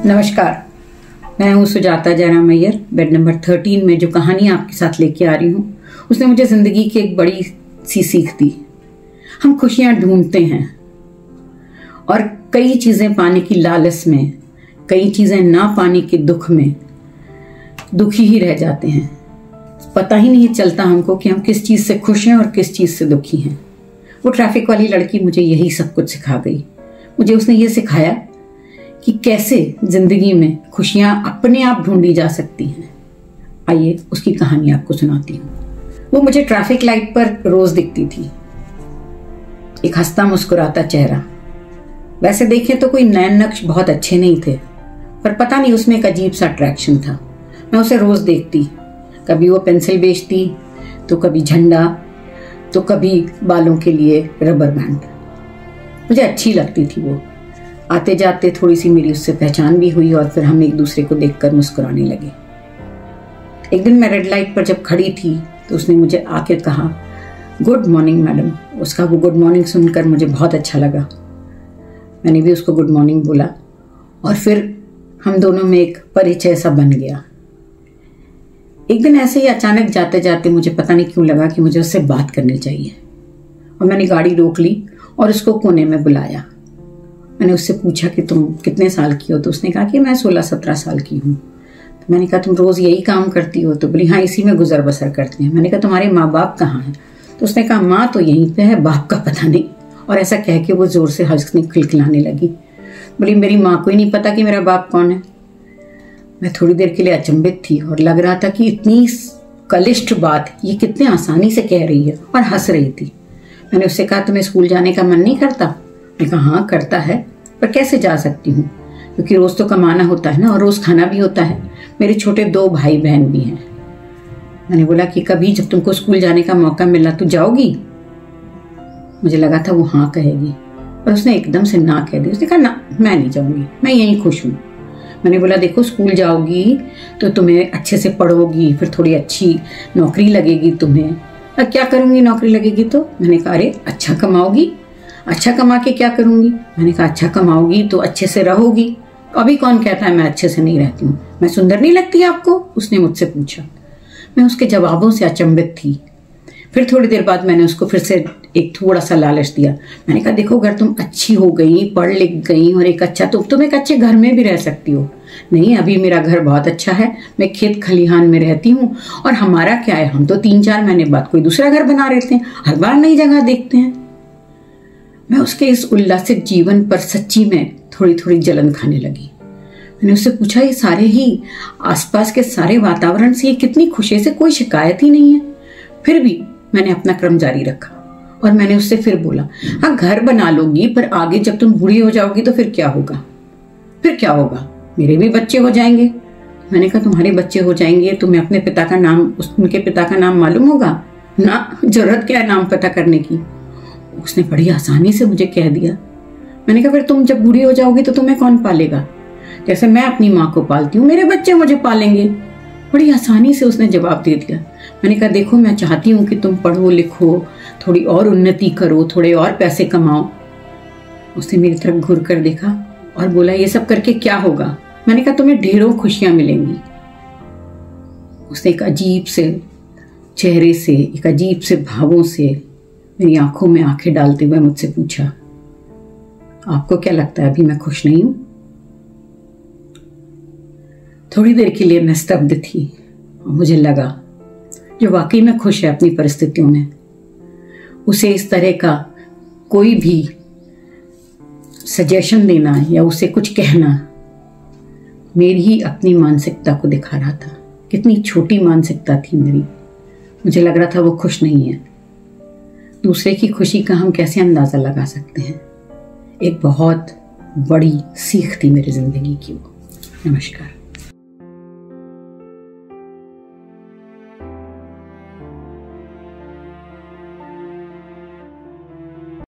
नमस्कार, मैं हूँ सुजाता जयराम अय्यर। बेड नंबर 13 में जो कहानी आपके साथ लेके आ रही हूँ उसने मुझे जिंदगी की एक बड़ी सी सीख दी। हम खुशियां ढूंढते हैं और कई चीजें पाने की लालच में, कई चीजें ना पाने के दुख में दुखी ही रह जाते हैं। पता ही नहीं चलता हमको कि हम किस चीज से खुश हैं और किस चीज से दुखी हैं। वो ट्रैफिक वाली लड़की मुझे यही सब कुछ सिखा गई। मुझे उसने ये सिखाया कि कैसे जिंदगी में खुशियां अपने आप ढूंढी जा सकती हैं। आइए उसकी कहानी आपको सुनाती हूँ। वो मुझे ट्रैफिक लाइट पर रोज दिखती थी, एक हंसता मुस्कुराता चेहरा। वैसे देखें तो कोई नैन नक्श बहुत अच्छे नहीं थे, पर पता नहीं उसमें एक अजीब सा अट्रैक्शन था। मैं उसे रोज देखती। कभी वो पेंसिल बेचती, तो कभी झंडा, तो कभी बालों के लिए रबर बैंड। मुझे अच्छी लगती थी वो। आते जाते थोड़ी सी मेरी उससे पहचान भी हुई और फिर हम एक दूसरे को देखकर मुस्कुराने लगे। एक दिन मैं रेड लाइट पर जब खड़ी थी तो उसने मुझे आके कहा, गुड मॉर्निंग मैडम। उसका वो गुड मॉर्निंग सुनकर मुझे बहुत अच्छा लगा। मैंने भी उसको गुड मॉर्निंग बोला और फिर हम दोनों में एक परिचय सा बन गया। एक दिन ऐसे ही अचानक जाते जाते मुझे पता नहीं क्यों लगा कि मुझे उससे बात करनी चाहिए और मैंने गाड़ी रोक ली और उसको कोने में बुलाया। मैंने उससे पूछा कि तुम कितने साल की हो? तो उसने कहा कि मैं 16-17 साल की हूँ। तो मैंने कहा तुम रोज यही काम करती हो? तो बोली हाँ, इसी में गुजर बसर करते हैं। मैंने कहा तुम्हारे माँ बाप कहाँ हैं? तो उसने कहा माँ तो यहीं पे है, बाप का पता नहीं। और ऐसा कह के वो जोर से हंसने खिलखिलाने लगी। बोली मेरी माँ को ही नहीं पता कि मेरा बाप कौन है। मैं थोड़ी देर के लिए अचंभित थी और लग रहा था कि इतनी कलिष्ठ बात ये कितने आसानी से कह रही है, और हंस रही थी। मैंने उससे कहा तुम्हें स्कूल जाने का मन नहीं करता? मैंने कहा हाँ करता है, पर कैसे जा सकती हूँ, क्योंकि रोज तो कमाना होता है ना, और रोज खाना भी होता है। मेरे छोटे 2 भाई बहन भी हैं। मैंने बोला कि कभी जब तुमको स्कूल जाने का मौका मिला तो जाओगी? मुझे लगा था वो हाँ कहेगी, पर उसने एकदम से ना कह दी। उसने कहा ना, मैं नहीं जाऊंगी, मैं यहीं खुश हूँ। मैंने बोला देखो, स्कूल जाओगी तो तुम्हें अच्छे से पढ़ोगी, फिर थोड़ी अच्छी नौकरी लगेगी तुम्हें। क्या करूंगी नौकरी लगेगी तो? मैंने कहा अरे अच्छा कमाओगी। अच्छा कमा के क्या करूंगी? मैंने कहा अच्छा कमाओगी तो अच्छे से रहोगी। अभी कौन कहता है मैं अच्छे से नहीं रहती हूँ? मैं सुंदर नहीं लगती आपको? उसने मुझसे पूछा। मैं उसके जवाबों से अचंभित थी। फिर थोड़ी देर बाद मैंने उसको फिर से एक थोड़ा सा लालच दिया। मैंने कहा देखो, अगर तुम अच्छी हो गई, पढ़ लिख गई और एक अच्छा, तो तुम एक अच्छे घर में भी रह सकती हो। नहीं, अभी मेरा घर बहुत अच्छा है, मैं खेत खलिहान में रहती हूँ, और हमारा क्या है, हम तो 3-4 महीने बाद कोई दूसरा घर बना रहते हैं, हर बार नई जगह देखते हैं। मैं उसके इस उल्लासित जीवन पर सच्ची में थोड़ी थोड़ी जलन खाने लगी। मैंने उससे पूछा ये सारे ही आसपास के सारे वातावरण से ये कितनी खुशी से, कोई शिकायत ही नहीं है। फिर भी मैंने अपना क्रम जारी रखा और मैंने उससे फिर बोला, हाँ घर बना लोगी, पर आगे जब तुम बूढ़ी हो जाओगी तो फिर क्या होगा? फिर क्या होगा? मेरे भी बच्चे हो जाएंगे। मैंने कहा तुम्हारे बच्चे हो जाएंगे, तुम्हें अपने पिता का नाम, उनके पिता का नाम मालूम होगा ना? जरूरत क्या है नाम पता करने की? उसने बड़ी आसानी से मुझे कह दिया। मैंने कहा फिर तुम जब बूढ़ी हो जाओगी तो तुम्हें कौन पालेगा? जैसे मैं अपनी माँ को पालती हूँ, मेरे बच्चे मुझे पालेंगे। बड़ी आसानी से उसने जवाब दे दिया। मैंने कहा देखो, मैं चाहती हूँ कि तुम पढ़ो लिखो, थोड़ी और उन्नति करो, थोड़े और पैसे कमाओ। उसने मेरी तरफ घूर कर देखा और बोला ये सब करके क्या होगा? मैंने कहा तुम्हें ढेरों खुशियां मिलेंगी। उसने एक अजीब से चेहरे से, एक अजीब से भावों से मेरी आंखों में आंखें डालते हुए मुझसे पूछा, आपको क्या लगता है अभी मैं खुश नहीं हूं? थोड़ी देर के लिए मैं स्तब्ध थी और मुझे लगा जो वाकई में खुश है अपनी परिस्थितियों में, उसे इस तरह का कोई भी सजेशन देना या उसे कुछ कहना मेरी ही अपनी मानसिकता को दिखा रहा था। कितनी छोटी मानसिकता थी मेरी। मुझे लग रहा था वो खुश नहीं है। दूसरे की खुशी का हम कैसे अंदाजा लगा सकते हैं? एक बहुत बड़ी सीख थी मेरी जिंदगी की वो। नमस्कार।